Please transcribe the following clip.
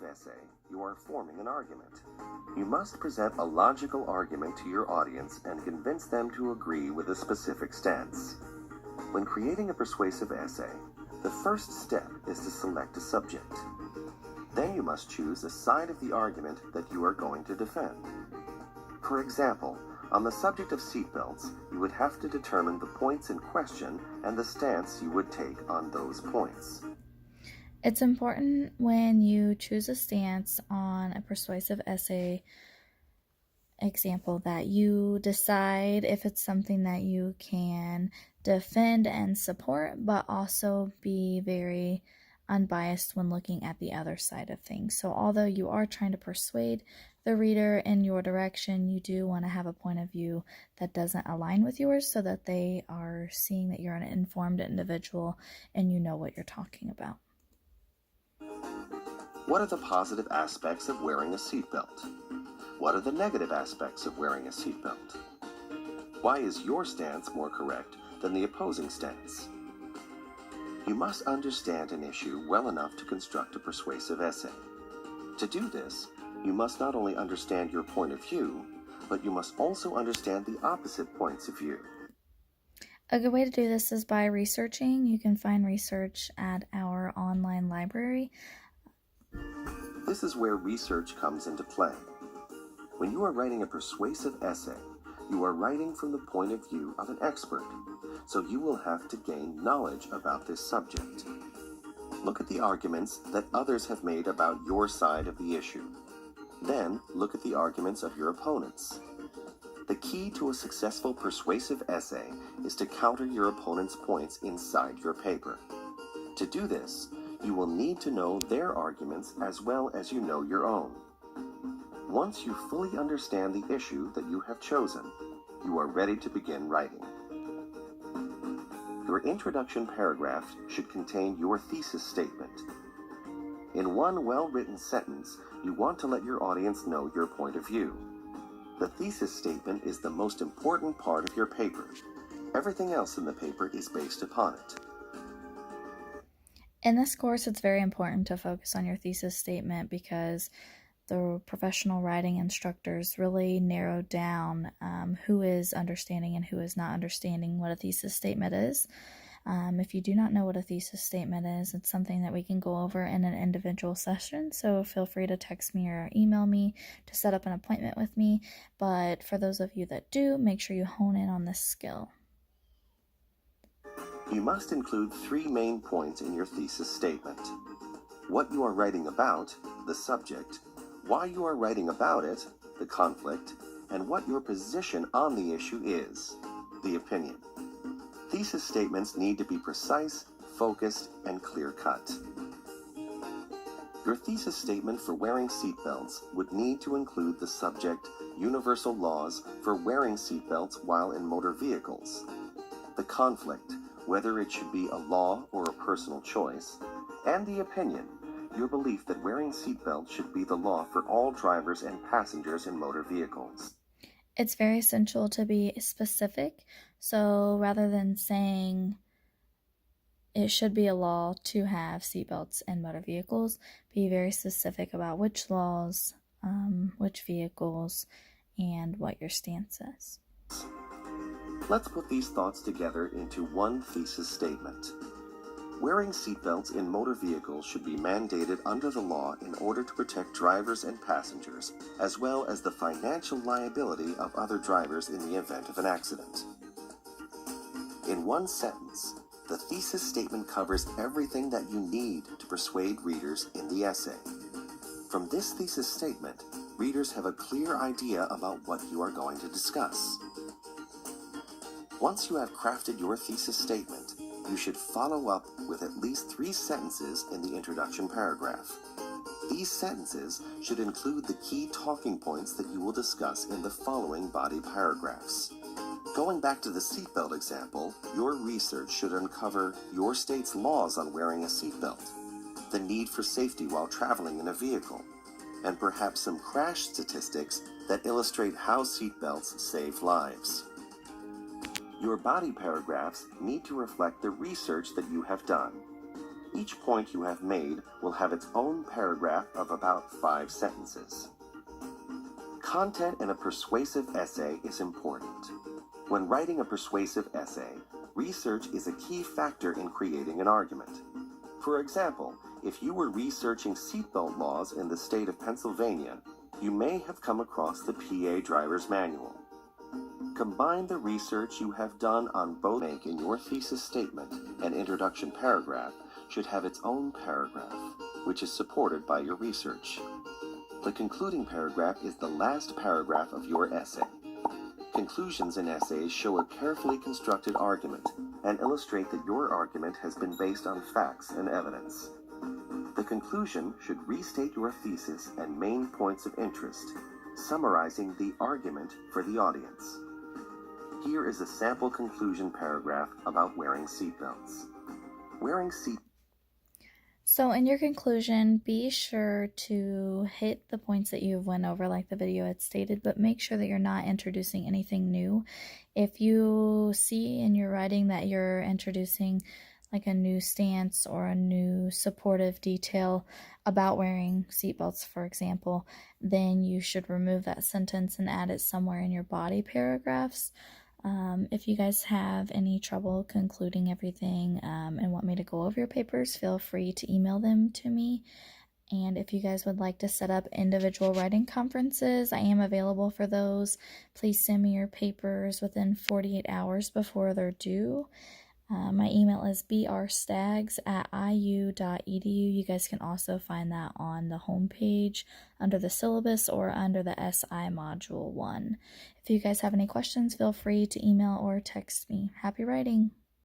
essay, you are forming an argument. You must present a logical argument to your audience and convince them to agree with a specific stance. When creating a persuasive essay, the first step is to select a subject. Then you must choose a side of the argument that you are going to defend. For example, on the subject of seatbelts, you would have to determine the points in question and the stance you would take on those points. It's important when you choose a stance on a persuasive essay example that you decide if it's something that you can defend and support, but also be very unbiased when looking at the other side of things. So although you are trying to persuade the reader in your direction, you do want to have a point of view that doesn't align with yours so that they are seeing that you're an informed individual and you know what you're talking about. What are the positive aspects of wearing a seatbelt? What are the negative aspects of wearing a seatbelt? Why is your stance more correct than the opposing stance? You must understand an issue well enough to construct a persuasive essay. To do this, you must not only understand your point of view, but you must also understand the opposite points of view. A good way to do this is by researching. You can find research at our online library. This is where research comes into play. When you are writing a persuasive essay, you are writing from the point of view of an expert, so you will have to gain knowledge about this subject. Look at the arguments that others have made about your side of the issue. Then look at the arguments of your opponents. The key to a successful persuasive essay is to counter your opponent's points inside your paper. To do this, you will need to know their arguments as well as you know your own. Once you fully understand the issue that you have chosen, you are ready to begin writing. Your introduction paragraph should contain your thesis statement. In one well-written sentence, you want to let your audience know your point of view. The thesis statement is the most important part of your paper. Everything else in the paper is based upon it. In this course, it's very important to focus on your thesis statement because the professional writing instructors really narrow down who is understanding and who is not understanding what a thesis statement is. If you do not know what a thesis statement is, it's something that we can go over in an individual session, so feel free to text me or email me to set up an appointment with me. But for those of you that do, make sure you hone in on this skill. You must include 3 main points in your thesis statement: what you are writing about, the subject, why you are writing about it, the conflict, and what your position on the issue is, the opinion. Thesis statements need to be precise, focused, and clear-cut. Your thesis statement for wearing seatbelts would need to include the subject, universal laws for wearing seatbelts while in motor vehicles, the conflict, whether it should be a law or a personal choice, and the opinion, your belief that wearing seatbelts should be the law for all drivers and passengers in motor vehicles. It's very essential to be specific, so rather than saying it should be a law to have seatbelts in motor vehicles, be very specific about which laws, which vehicles, and what your stance is. Let's put these thoughts together into one thesis statement. Wearing seatbelts in motor vehicles should be mandated under the law in order to protect drivers and passengers, as well as the financial liability of other drivers in the event of an accident. In one sentence, the thesis statement covers everything that you need to persuade readers in the essay. From this thesis statement, readers have a clear idea about what you are going to discuss. Once you have crafted your thesis statement, you should follow up with at least 3 sentences in the introduction paragraph. These sentences should include the key talking points that you will discuss in the following body paragraphs. Going back to the seatbelt example, your research should uncover your state's laws on wearing a seatbelt, the need for safety while traveling in a vehicle, and perhaps some crash statistics that illustrate how seatbelts save lives. Your body paragraphs need to reflect the research that you have done. Each point you have made will have its own paragraph of about 5 sentences. Content in a persuasive essay is important. When writing a persuasive essay, research is a key factor in creating an argument. For example, if you were researching seatbelt laws in the state of Pennsylvania, you may have come across the PA Driver's Manual. Combine the research you have done on both. Make in your thesis statement and introduction paragraph should have its own paragraph, which is supported by your research. The concluding paragraph is the last paragraph of your essay. Conclusions in essays show a carefully constructed argument and illustrate that your argument has been based on facts and evidence. The conclusion should restate your thesis and main points of interest, summarizing the argument for the audience. Here is a sample conclusion paragraph about wearing seatbelts. Wearing seat. So in your conclusion, be sure to hit the points that you've went over like the video had stated, but make sure that you're not introducing anything new. If you see in your writing that you're introducing like a new stance or a new supportive detail about wearing seatbelts, for example, then you should remove that sentence and add it somewhere in your body paragraphs. If you guys have any trouble concluding everything and want me to go over your papers, feel free to email them to me. And if you guys would like to set up individual writing conferences, I am available for those. Please send me your papers within 48 hours before they're due. My email is brstaggs@iu.edu. You guys can also find that on the homepage under the syllabus or under the SI Module 1. If you guys have any questions, feel free to email or text me. Happy writing!